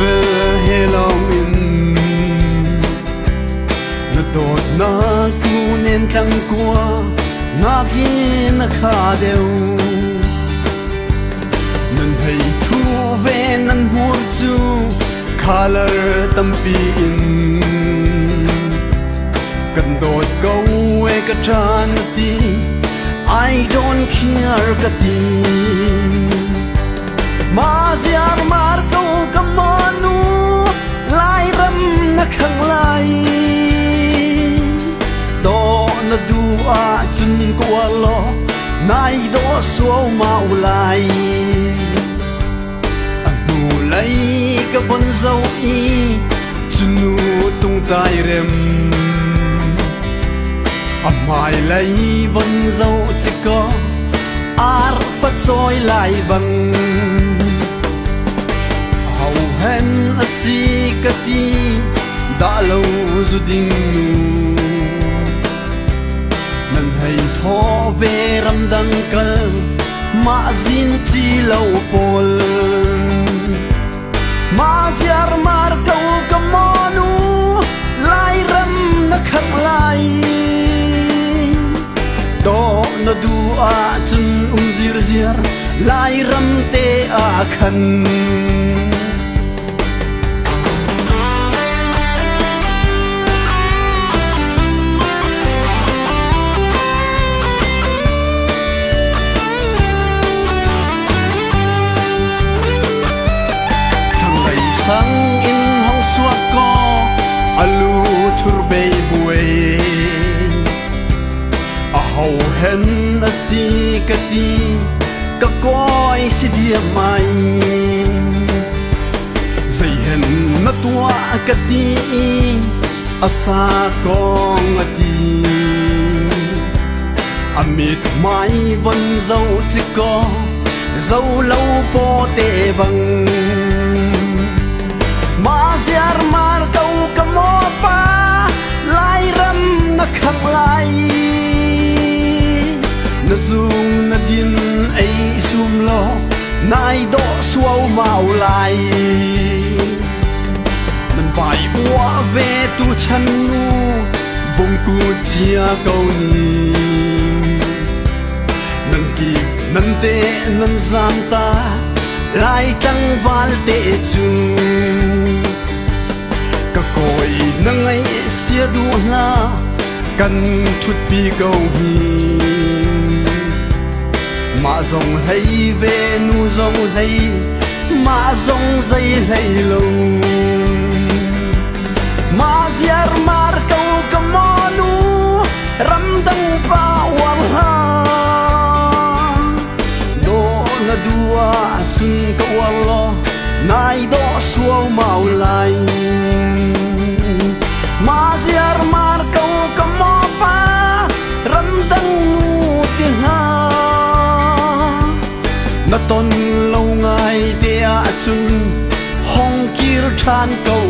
vel helong in na dot na tu nen thang kwa na ki na kha deu nan hei thu ve nan hur chu color tampi in kan dot go e ka tran ti I don't care ka ti ma ziar mar ko kamanu lai ram na khang lai do na du a chun ko lo nai do so mau lai anu lai ka bon zau i chunu tung tai rem amai lai von zau chi ko ar phát trôi lại bằng hầu hen a si ka ti đã lâu du ding nu nan hay tho về ram dang kal ma zin chi lâu pol ma ziar mar kau kamonu lai ram na khang lai do na du a chun zir zir lai ram te a khan thang lai sang in hong suak ko alu thur bei buai hầu hen a si ka ti ka koi si dia mai zai hen na tua ka ti asa kong a ti amit mai von zau chi ko zau lâu po te bang ma ziar mar kau ka mo pa lai ram na khang lai na dung na din ai sum lo nai do suau mau lai nan bai bua ve tu chan nu bông cu chia câu ni nan ki nan te nan zam ta lai tang val te chu ka koi na ngai sia du na kan thut pi câu hi mà dòng hay về nu dòng hay mà dòng dây hay lâu mà ziar mar kau kamanu ram dang pa wal ha do na dua chun ka walo nai do suau mau lai mà ziar mar kau kamo pa ram dang nu ti ha na ton lâu ngày tia chun hong kir than câu